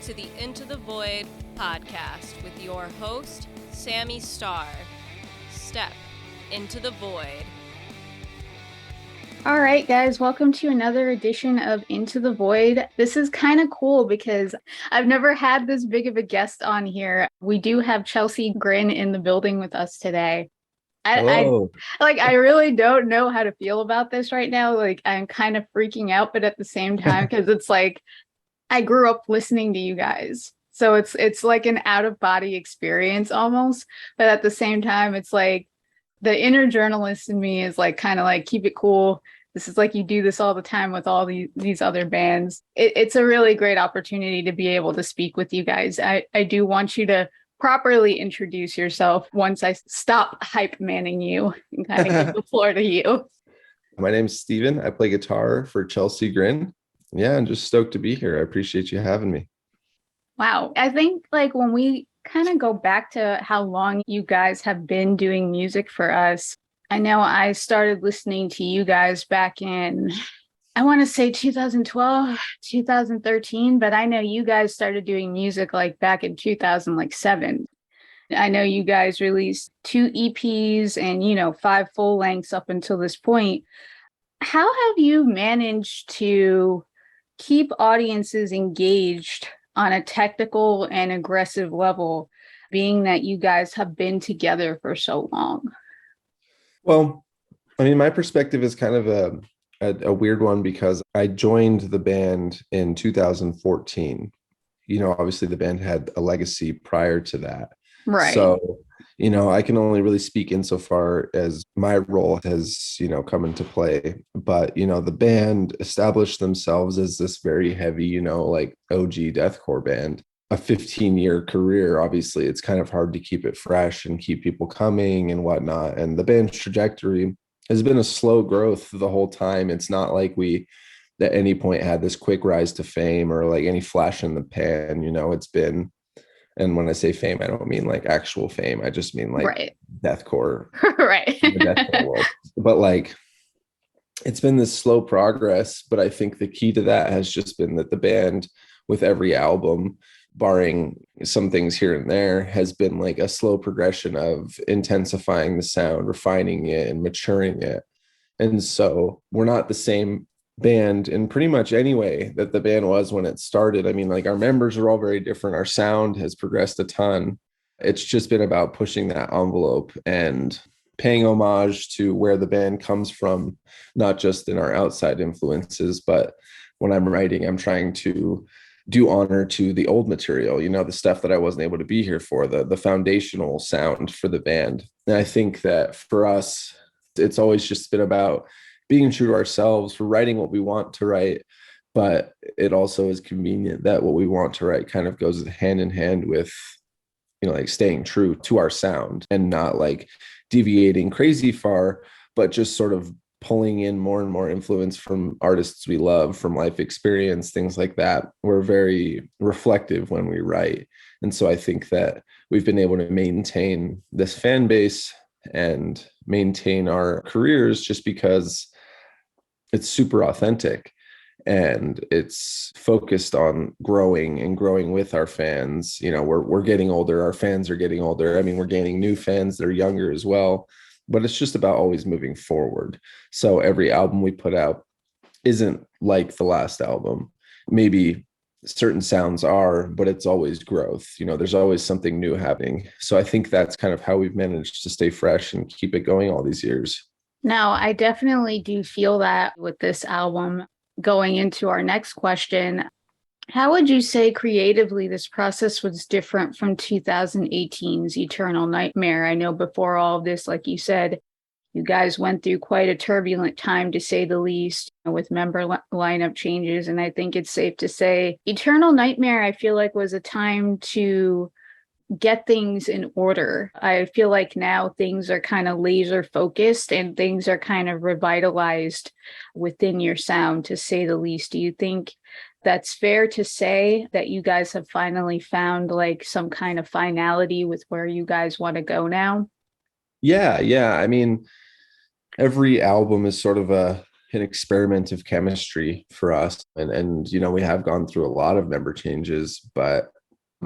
to the Into the Void podcast with your host, Sammy Starr. Step into the void. All right, guys, welcome to another edition of Into the Void. This is kind of cool because I've never had this big of a guest on here. We do have Chelsea Grin in the building with us today. Hello. I really don't know how to feel about this right now. Like, I'm kind of freaking out, but at the same time, because it's like I grew up listening to you guys. So it's like an out-of-body experience almost. But at the same time, it's like the inner journalist in me is like kind of like, keep it cool. This is like you do this all the time with all these other bands. It's a really great opportunity to be able to speak with you guys. I do want you to properly introduce yourself once I stop hype manning you and kind of give the floor to you. My name's Steven. I play guitar for Chelsea Grin. Yeah, I'm just stoked to be here. I appreciate you having me. Wow. I think like when we kind of go back to how long you guys have been doing music for us, I know I started listening to you guys back in, I want to say 2012, 2013, but I know you guys started doing music like back in 2007. I know you guys released 2 EPs and, 5 full lengths up until this point. How have you managed to keep audiences engaged on a technical and aggressive level, being that you guys have been together for so long? Well, I mean, my perspective is kind of a weird one because I joined the band in 2014. Obviously the band had a legacy prior to that. Right. So, I can only really speak insofar as my role has, come into play. But, the band established themselves as this very heavy, like OG deathcore band. A 15-year career, obviously, it's kind of hard to keep it fresh and keep people coming and whatnot. And the band's trajectory has been a slow growth the whole time. It's not like we at any point had this quick rise to fame or like any flash in the pan. It's been, and when I say fame, I don't mean like actual fame. I just mean like right. deathcore, right? The deathcore world. But like, it's been this slow progress. But I think the key to that has just been that the band, with every album, barring some things here and there, has been like a slow progression of intensifying the sound, refining it, and maturing it. And so we're not the same band in pretty much any way that the band was when it started. I mean, like, our members are all very different. Our sound has progressed a ton. It's just been about pushing that envelope and paying homage to where the band comes from, not just in our outside influences, but when I'm writing, I'm trying to do honor to the old material, the stuff that I wasn't able to be here for, the foundational sound for the band. And I think that for us, it's always just been about being true to ourselves, for writing what we want to write. But it also is convenient that what we want to write kind of goes hand in hand with, like, staying true to our sound and not like deviating crazy far, but just sort of pulling in more and more influence from artists we love, from life experience, things like that. We're very reflective when we write. And so I think that we've been able to maintain this fan base and maintain our careers just because it's super authentic and it's focused on growing and growing with our fans. We're getting older. Our fans are getting older. I mean, we're gaining new fans that are younger as well. But it's just about always moving forward. So every album we put out isn't like the last album. Maybe certain sounds are, but it's always growth. There's always something new happening. So I think that's kind of how we've managed to stay fresh and keep it going all these years. No, I definitely do feel that with this album. Going into our next question, how would you say creatively this process was different from 2018's Eternal Nightmare? I know before all of this, like you said, you guys went through quite a turbulent time, to say the least, with member lineup changes. And I think it's safe to say Eternal Nightmare, I feel like, was a time to get things in order. I feel like now things are kind of laser focused and things are kind of revitalized within your sound, to say the least. Do you think that's fair to say, that you guys have finally found like some kind of finality with where you guys want to go now? Yeah. I mean, every album is sort of a an experiment of chemistry for us. And we have gone through a lot of member changes, but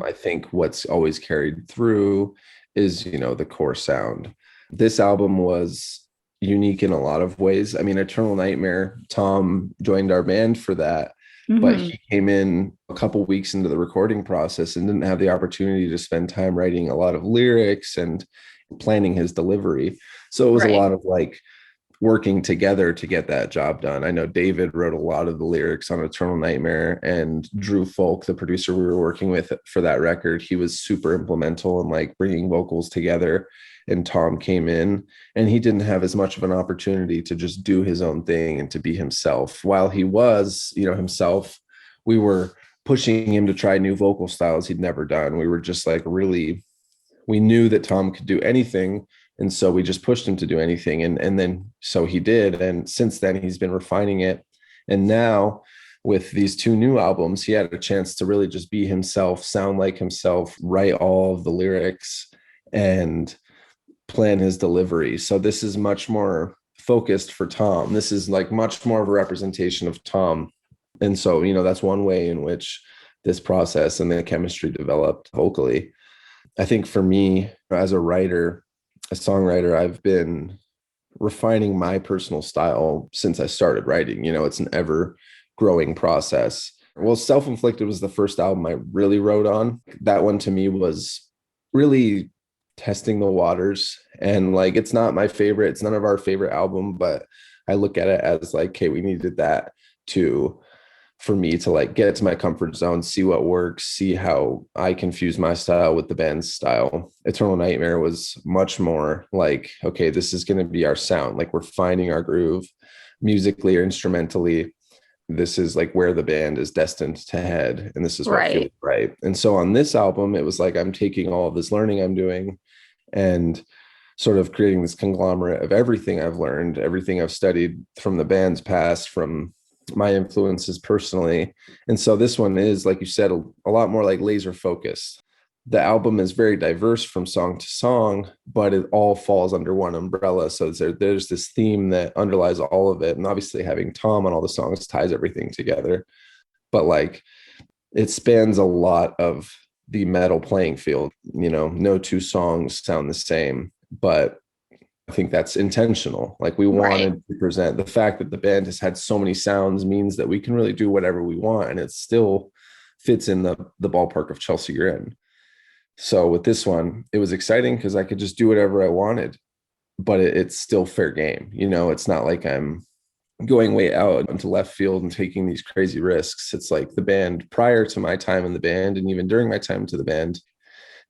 I think what's always carried through is, the core sound. This album was unique in a lot of ways. I mean, Eternal Nightmare, Tom joined our band for that, but he came in a couple weeks into the recording process and didn't have the opportunity to spend time writing a lot of lyrics and planning his delivery. So it was a lot of like working together to get that job done. I know David wrote a lot of the lyrics on Eternal Nightmare, and Drew Folk, the producer we were working with for that record, he was super implemental in like bringing vocals together. And Tom came in and he didn't have as much of an opportunity to just do his own thing and to be himself. While he was, himself, we were pushing him to try new vocal styles he'd never done. We were just like we knew that Tom could do anything. And so we just pushed him to do anything. And then so he did. And since then he's been refining it. And now with these two new albums, he had a chance to really just be himself, sound like himself, write all of the lyrics and plan his delivery. So this is much more focused for Tom. This is like much more of a representation of Tom. And so, that's one way in which this process and the chemistry developed vocally. I think for me as a writer, a songwriter, I've been refining my personal style since I started writing. It's an ever growing process. Well, Self-Inflicted was the first album I really wrote on. That one to me was really testing the waters, and like it's not my favorite, it's none of our favorite album, but I look at it as like, okay, we needed that for me to like get to my comfort zone, see what works, see how I can fuse my style with the band's style. Eternal Nightmare was much more like, okay, this is going to be our sound, like we're finding our groove musically or instrumentally. This is like where the band is destined to head, and this is what feels right. And so on this album, it was like I'm taking all of this learning I'm doing and sort of creating this conglomerate of everything I've learned, everything I've studied from the band's past, from my influences personally. And so this one is, like you said, a lot more like laser focused. The album is very diverse from song to song, but it all falls under one umbrella. So there's this theme that underlies all of it. And obviously having Tom on all the songs ties everything together. But like it spans a lot of the metal playing field. No two songs sound the same, but I think that's intentional. Like we wanted to present the fact that the band has had so many sounds means that we can really do whatever we want, and it still fits in the ballpark of Chelsea Grin. So with this one, it was exciting because I could just do whatever I wanted, but it's still fair game. It's not like I'm going way out into left field and taking these crazy risks. It's like the band prior to my time in the band, and even during my time to the band,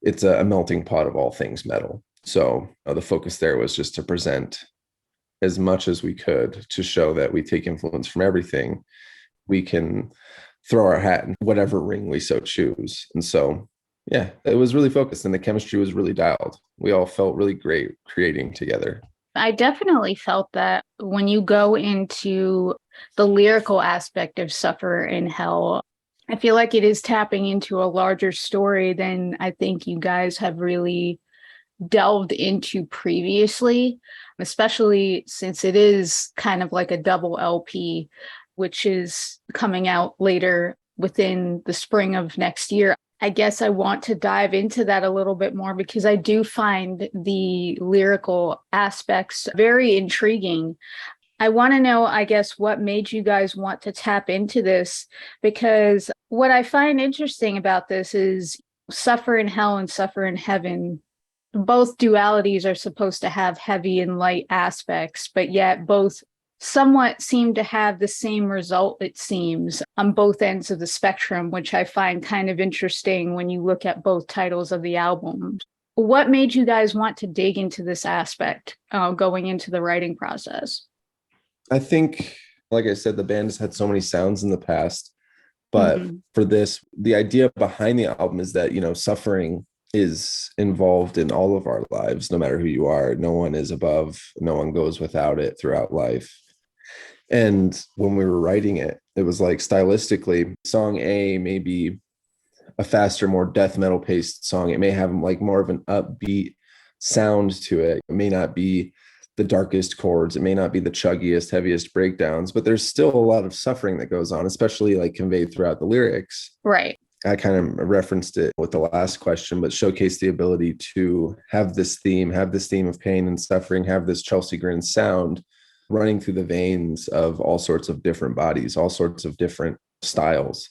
it's a melting pot of all things metal. So the focus there was just to present as much as we could to show that we take influence from everything. We can throw our hat in whatever ring we so choose. And so, yeah, it was really focused and the chemistry was really dialed. We all felt really great creating together. I definitely felt that when you go into the lyrical aspect of Suffer in Hell, I feel like it is tapping into a larger story than I think you guys have really delved into previously, especially since it is kind of like a double LP, which is coming out later within the spring of next year. I guess I want to dive into that a little bit more because I do find the lyrical aspects very intriguing. I want to know, I guess, what made you guys want to tap into this? Because what I find interesting about this is Suffer in Hell and Suffer in Heaven. Both dualities are supposed to have heavy and light aspects, but yet both somewhat seem to have the same result, it seems, on both ends of the spectrum, which I find kind of interesting when you look at both titles of the album. What made you guys want to dig into this aspect going into the writing process? I think, like I said, the band has had so many sounds in the past, but for this, the idea behind the album is that, suffering is involved in all of our lives, no matter who you are. No one is above, no one goes without it throughout life. And when we were writing it, it was like stylistically, song A may be a faster, more death metal paced song. It may have like more of an upbeat sound to it. It may not be the darkest chords. It may not be the chuggiest, heaviest breakdowns, but there's still a lot of suffering that goes on, especially like conveyed throughout the lyrics. Right. I kind of referenced it with the last question, but showcase the ability to have this theme of pain and suffering, have this Chelsea Grin sound running through the veins of all sorts of different bodies, all sorts of different styles.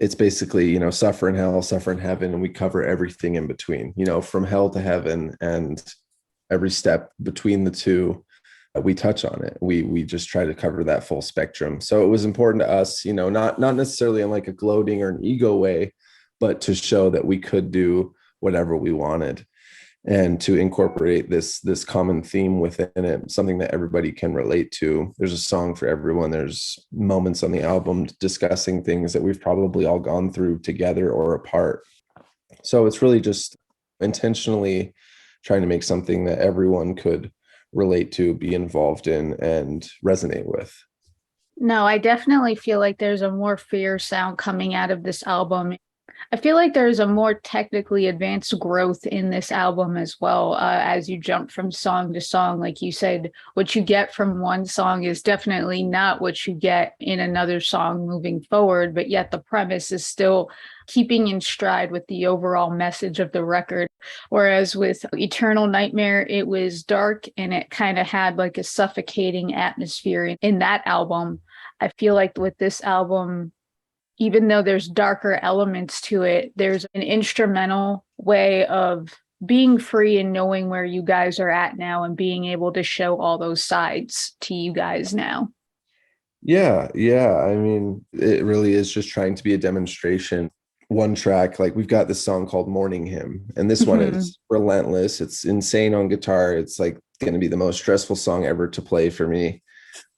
It's basically, suffer in hell, suffer in heaven, and we cover everything in between, from hell to heaven, and every step between the two, we touch on it. We just try to cover that full spectrum. So it was important to us, not necessarily in like a gloating or an ego way, but to show that we could do whatever we wanted, and to incorporate this common theme within it, something that everybody can relate to. There's a song for everyone. There's moments on the album discussing things that we've probably all gone through together or apart. So it's really just intentionally trying to make something that everyone could relate to, be involved in, and resonate with. No, I definitely feel like there's a more fair sound coming out of this album. I feel like there's a more technically advanced growth in this album as well, as you jump from song to song. Like you said, what you get from one song is definitely not what you get in another song moving forward, but yet the premise is still keeping in stride with the overall message of the record. Whereas with Eternal Nightmare, it was dark and it kind of had like a suffocating atmosphere in that album. I feel like with this album, even though there's darker elements to it, there's an instrumental way of being free and knowing where you guys are at now and being able to show all those sides to you guys now. Yeah. I mean, it really is just trying to be a demonstration. One track, like we've got this song called Morning Hymn, and this one is relentless. It's insane on guitar. It's like going to be the most stressful song ever to play for me,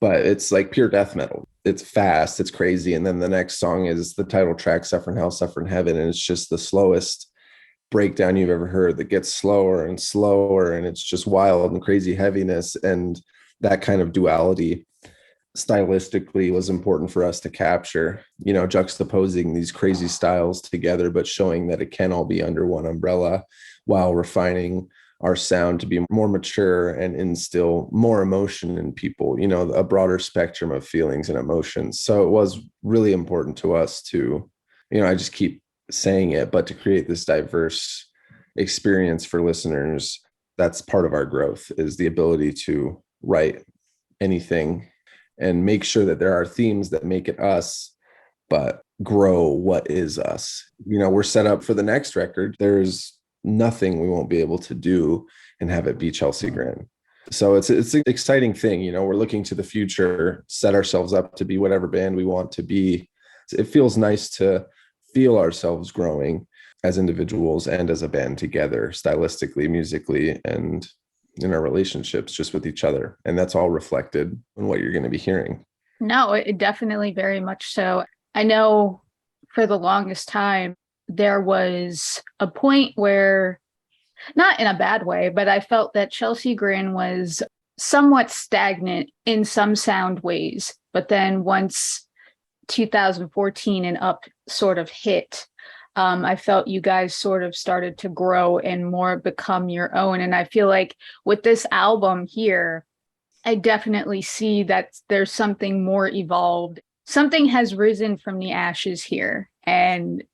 but it's like pure death metal. It's fast, it's crazy. And then the next song is the title track, Suffer in Hell, Suffer in Heaven. And it's just the slowest breakdown you've ever heard that gets slower and slower. And it's just wild and crazy heaviness. And that kind of duality stylistically was important for us to capture, juxtaposing these crazy styles together, but showing that it can all be under one umbrella while refining our sound to be more mature and instill more emotion in people, a broader spectrum of feelings and emotions. So it was really important to us to, I just keep saying it, but to create this diverse experience for listeners. That's part of our growth, is the ability to write anything and make sure that there are themes that make it us, but grow what is us. We're set up for the next record. There's nothing we won't be able to do and have it be Chelsea Grin. So it's an exciting thing. We're looking to the future, set ourselves up to be whatever band we want to be. It feels nice to feel ourselves growing as individuals and as a band together, stylistically, musically, and in our relationships just with each other. And that's all reflected in what you're going to be hearing. No, it definitely very much so. I know for the longest time, there was a point where, not in a bad way, but I felt that Chelsea Grin was somewhat stagnant in some sound ways. But then once 2014 and up sort of hit, I felt you guys sort of started to grow and more become your own. And I feel like with this album here, I definitely see that there's something more evolved. Something has risen from the ashes here. And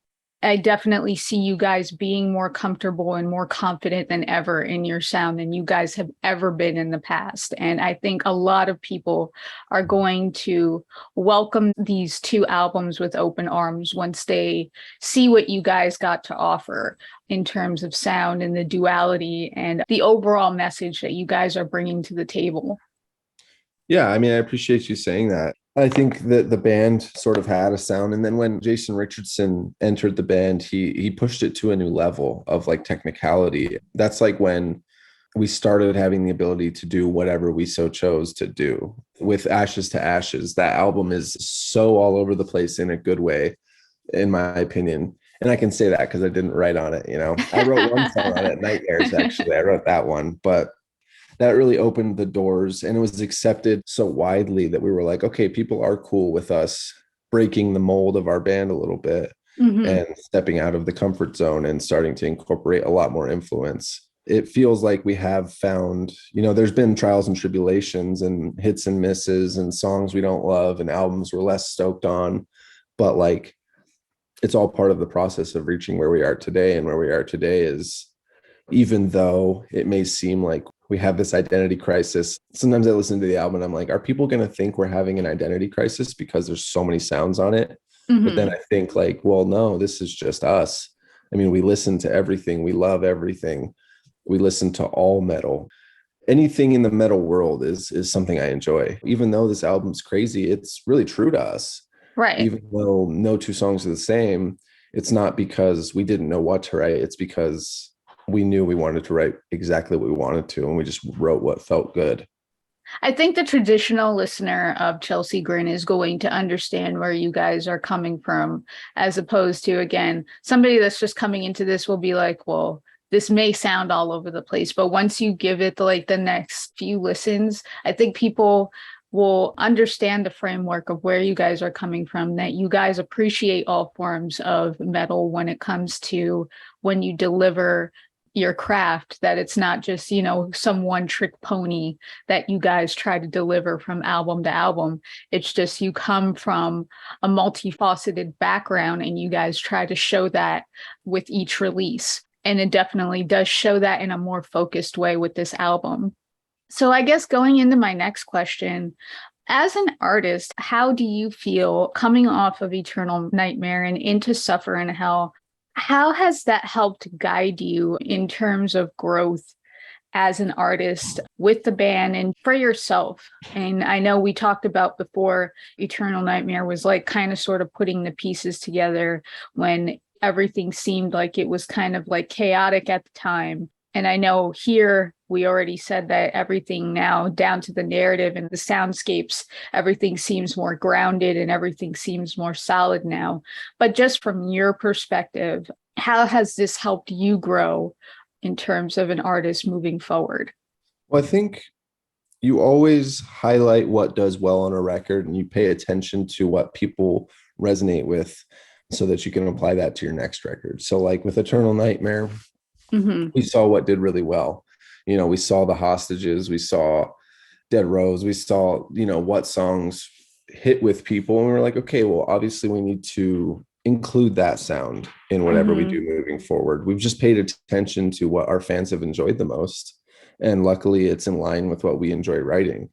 I definitely see you guys being more comfortable and more confident than ever in your sound than you guys have ever been in the past. And I think a lot of people are going to welcome these two albums with open arms once they see what you guys got to offer in terms of sound and the duality and the overall message that you guys are bringing to the table. Yeah, I mean, I appreciate you saying that. I think that the band sort of had a sound, and then when Jason Richardson entered the band, he pushed it to a new level of like technicality. That's like when we started having the ability to do whatever we so chose to do. With Ashes to Ashes, that album is so all over the place in a good way, in my opinion. And I can say that because I didn't write on it. I wrote one song on it, Nightmares, actually. I wrote that one, but that really opened the doors, and it was accepted so widely that we were like, okay, people are cool with us breaking the mold of our band a little bit and stepping out of the comfort zone and starting to incorporate a lot more influence. it feels like we have found, there's been trials and tribulations and hits and misses and songs we don't love and albums we're less stoked on. But like, it's all part of the process of reaching where we are today. And where we are today is, even though it may seem like we have this identity crisis, sometimes I listen to the album and I'm like, are people going to think we're having an identity crisis because there's so many sounds on it? Mm-hmm. But then I think like, well, no, this is just us. I mean, we listen to everything. We love everything. We listen to all metal. Anything in the metal world is something I enjoy. Even though this album's crazy, it's really true to us. Right. Even though no two songs are the same, it's not because we didn't know what to write. It's because we knew we wanted to write exactly what we wanted to, and we just wrote what felt good. I think the traditional listener of Chelsea Grin is going to understand where you guys are coming from, as opposed to, again, somebody that's just coming into this will be like, well, this may sound all over the place, but once you give it the next few listens, I think people will understand the framework of where you guys are coming from, that you guys appreciate all forms of metal when it comes to when you deliver your craft, that it's not just, some one trick pony that you guys try to deliver from album to album. It's just you come from a multifaceted background and you guys try to show that with each release. And it definitely does show that in a more focused way with this album. So I guess going into my next question, as an artist, how do you feel coming off of Eternal Nightmare and into Suffer in Hell? How has that helped guide you in terms of growth as an artist with the band and for yourself? And I know we talked about before, Eternal Nightmare was like kind of sort of putting the pieces together when everything seemed like it was kind of like chaotic at the time. And I know here we already said that everything now, down to the narrative and the soundscapes, everything seems more grounded and everything seems more solid now. But just from your perspective, how has this helped you grow in terms of an artist moving forward? Well, I think you always highlight what does well on a record and you pay attention to what people resonate with so that you can apply that to your next record. So like with Eternal Nightmare, we saw what did really well. We saw The Hostages, we saw Dead Rose, we saw, what songs hit with people. And we were like, okay, well, obviously we need to include that sound in whatever we do moving forward. We've just paid attention to what our fans have enjoyed the most. And luckily it's in line with what we enjoy writing.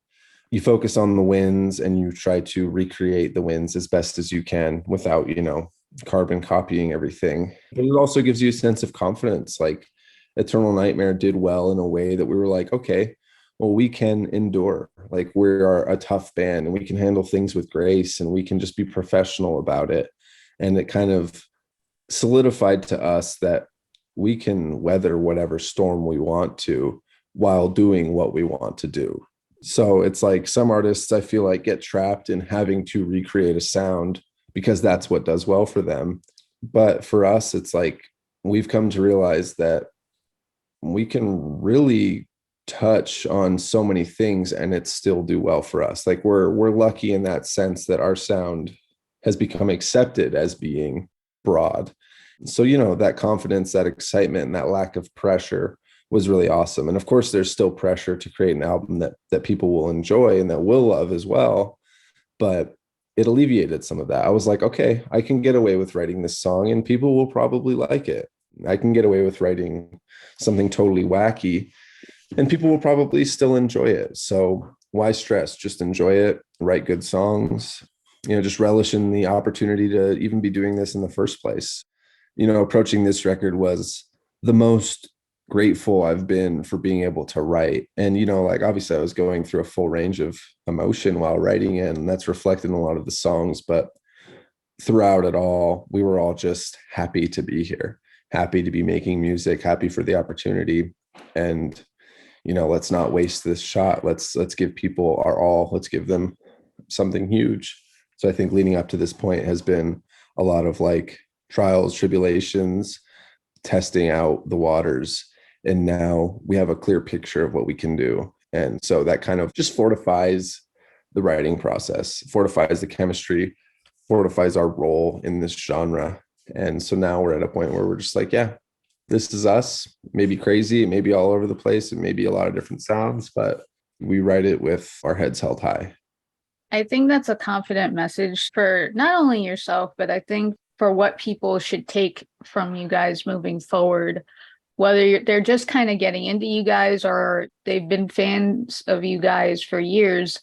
You focus on the wins and you try to recreate the wins as best as you can without, carbon copying everything. But it also gives you a sense of confidence. Like Eternal Nightmare did well in a way that we were like, okay, well, we can endure. Like we are a tough band and we can handle things with grace and we can just be professional about it. And it kind of solidified to us that we can weather whatever storm we want to while doing what we want to do. So it's like some artists, I feel like, get trapped in having to recreate a sound because that's what does well for them. But for us, it's like we've come to realize that we can really touch on so many things and it still do well for us. Like we're lucky in that sense that our sound has become accepted as being broad. So, that confidence, that excitement, and that lack of pressure was really awesome. And of course, there's still pressure to create an album that people will enjoy and that will love as well. But it alleviated some of that. I was like, okay, I can get away with writing this song and people will probably like it. I can get away with writing something totally wacky and people will probably still enjoy it. So why stress? Just enjoy it, write good songs, just relish in the opportunity to even be doing this in the first place. Approaching this record was the most grateful I've been for being able to write. And, obviously I was going through a full range of emotion while writing it, and that's reflected in a lot of the songs. But throughout it all, we were all just happy to be here, happy to be making music, happy for the opportunity. And, let's not waste this shot. Let's give people our all. Let's give them something huge. So I think leading up to this point has been a lot of like trials, tribulations, testing out the waters. And now we have a clear picture of what we can do. And so that kind of just fortifies the writing process, fortifies the chemistry, fortifies our role in this genre. And so now we're at a point where we're just like, yeah, This is us. Maybe crazy, it may be all over the place, it may be a lot of different sounds, but we write it with our heads held high. I think that's a confident message for not only yourself, but I think for what people should take from you guys moving forward, whether they're just kind of getting into you guys or they've been fans of you guys for years.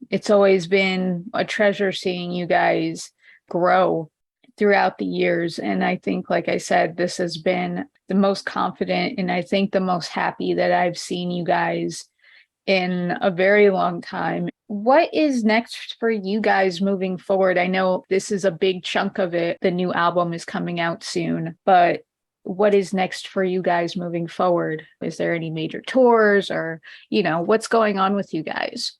It's always been a treasure seeing you guys grow throughout the years. And I think, like I said, this has been the most confident and I think the most happy that I've seen you guys in a very long time. What is next for you guys moving forward? I know this is a big chunk of it. The new album is coming out soon, but what is next for you guys moving forward? Is there any major tours or, what's going on with you guys?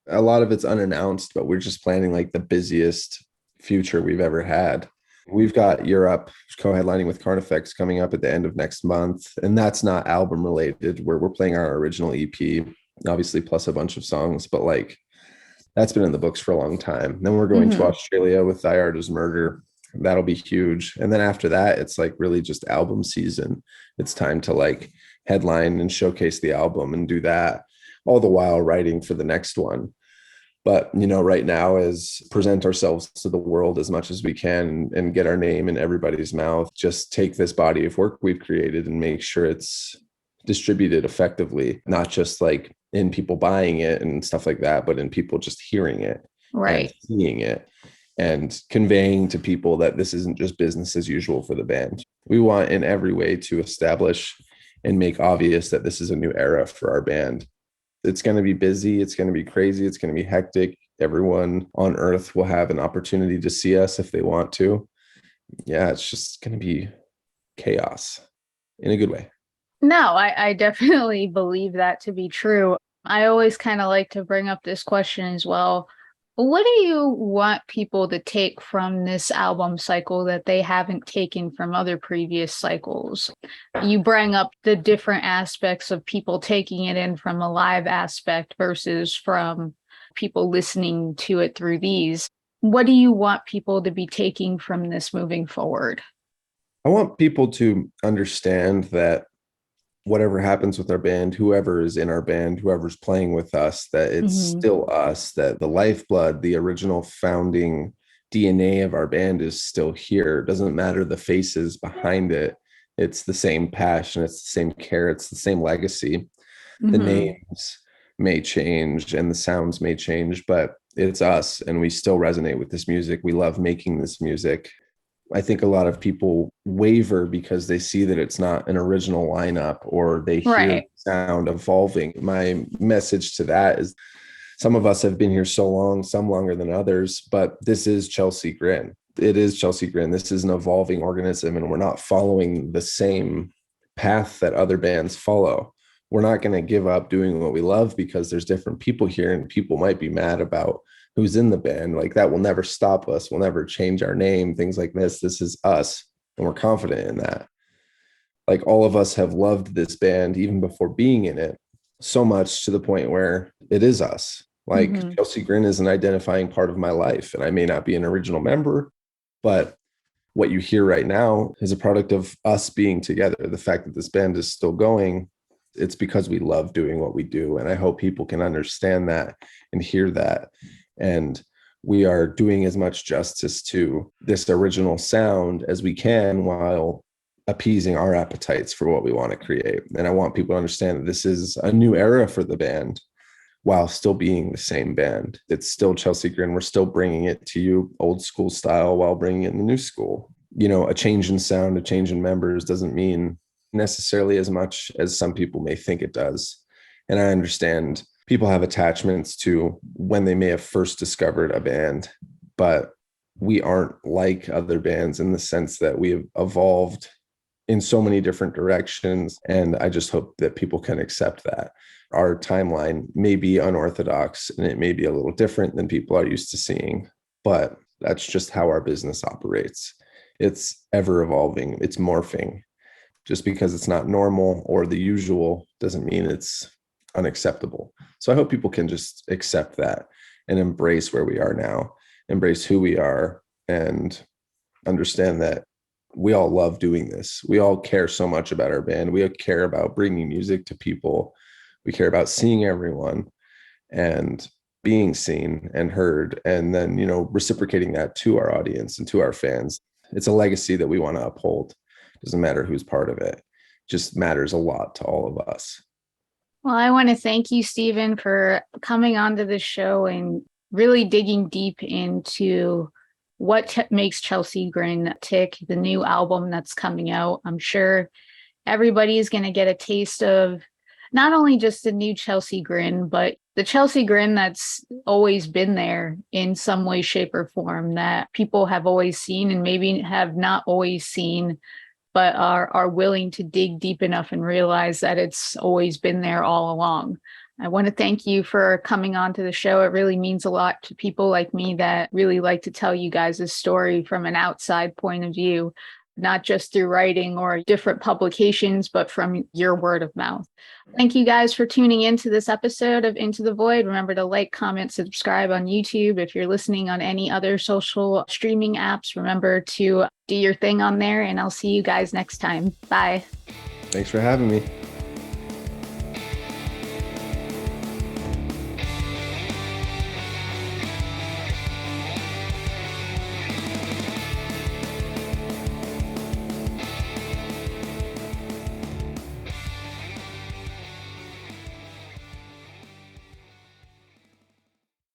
A lot of it's unannounced, but we're just planning like the busiest future we've ever had. We've got Europe co-headlining with Carnifex coming up at the end of next month. And that's not album related, where we're playing our original EP, obviously, plus a bunch of songs, but like that's been in the books for a long time. Then we're going to Australia with Thy Art Is Murder. That'll be huge. And then after that, it's like really just album season. It's time to like headline and showcase the album and do that, all the while writing for the next one. But, right now is present ourselves to the world as much as we can and get our name in everybody's mouth. Just take this body of work we've created and make sure it's distributed effectively, not just like in people buying it and stuff like that, but in people just hearing it, right, and seeing it and conveying to people that this isn't just business as usual for the band. We want in every way to establish and make obvious that this is a new era for our band. It's going to be busy. It's going to be crazy. It's going to be hectic. Everyone on earth will have an opportunity to see us if they want to. Yeah, it's just going to be chaos in a good way. No, I definitely believe that to be true. I always kind of like to bring up this question as well. What do you want people to take from this album cycle that they haven't taken from other previous cycles? You bring up the different aspects of people taking it in from a live aspect versus from people listening to it through these. What do you want people to be taking from this moving forward? I want people to understand that whatever happens with our band, whoever is in our band, whoever's playing with us, that it's still us, that the lifeblood, the original founding DNA of our band is still here. It doesn't matter the faces behind it. It's the same passion. It's the same care. It's the same legacy. The names may change and the sounds may change, but it's us and we still resonate with this music. We love making this music. I think a lot of people waver because they see that it's not an original lineup or they hear the sound evolving. My message to that is some of us have been here so long, some longer than others, but this is Chelsea Grin. It is Chelsea Grin. This is an evolving organism and we're not following the same path that other bands follow. We're not going to give up doing what we love because there's different people here and people might be mad about who's in the band. Like that will never stop us. We'll never change our name, things like this. This is us. And we're confident in that. Like all of us have loved this band even before being in it so much to the point where it is us. Like Chelsea Grin is an identifying part of my life. And I may not be an original member, but what you hear right now is a product of us being together. The fact that this band is still going, it's because we love doing what we do. And I hope people can understand that and hear that. And we are doing as much justice to this original sound as we can while appeasing our appetites for what we want to create. And I want people to understand that this is a new era for the band while still being the same band. It's still Chelsea Grin. We're still bringing it to you old school style while bringing it in the new school. A change in sound, a change in members doesn't mean necessarily as much as some people may think it does. And I understand people have attachments to when they may have first discovered a band, but we aren't like other bands in the sense that we have evolved in so many different directions. And I just hope that people can accept that. Our timeline may be unorthodox and it may be a little different than people are used to seeing, but that's just how our business operates. It's ever evolving. It's morphing. Just because it's not normal or the usual doesn't mean it's unacceptable. So I hope people can just accept that and embrace where we are now, embrace who we are, and understand that we all love doing this. We all care so much about our band. We care about bringing music to people. We care about seeing everyone and being seen and heard, and then, reciprocating that to our audience and to our fans. It's a legacy that we want to uphold. Doesn't matter who's part of it. It just matters a lot to all of us. Well, I want to thank you, Stephen, for coming onto the show and really digging deep into what makes Chelsea Grin tick, the new album that's coming out. I'm sure everybody is going to get a taste of not only just the new Chelsea Grin, but the Chelsea Grin that's always been there in some way, shape, or form, that people have always seen and maybe have not always seen, but are willing to dig deep enough and realize that it's always been there all along. I want to thank you for coming on to the show. It really means a lot to people like me that really like to tell you guys a story from an outside point of view, not just through writing or different publications, but from your word of mouth. Thank you guys for tuning into this episode of Into the Void. Remember to like, comment, subscribe on YouTube. If you're listening on any other social streaming apps, remember to do your thing on there, and I'll see you guys next time. Bye. Thanks for having me.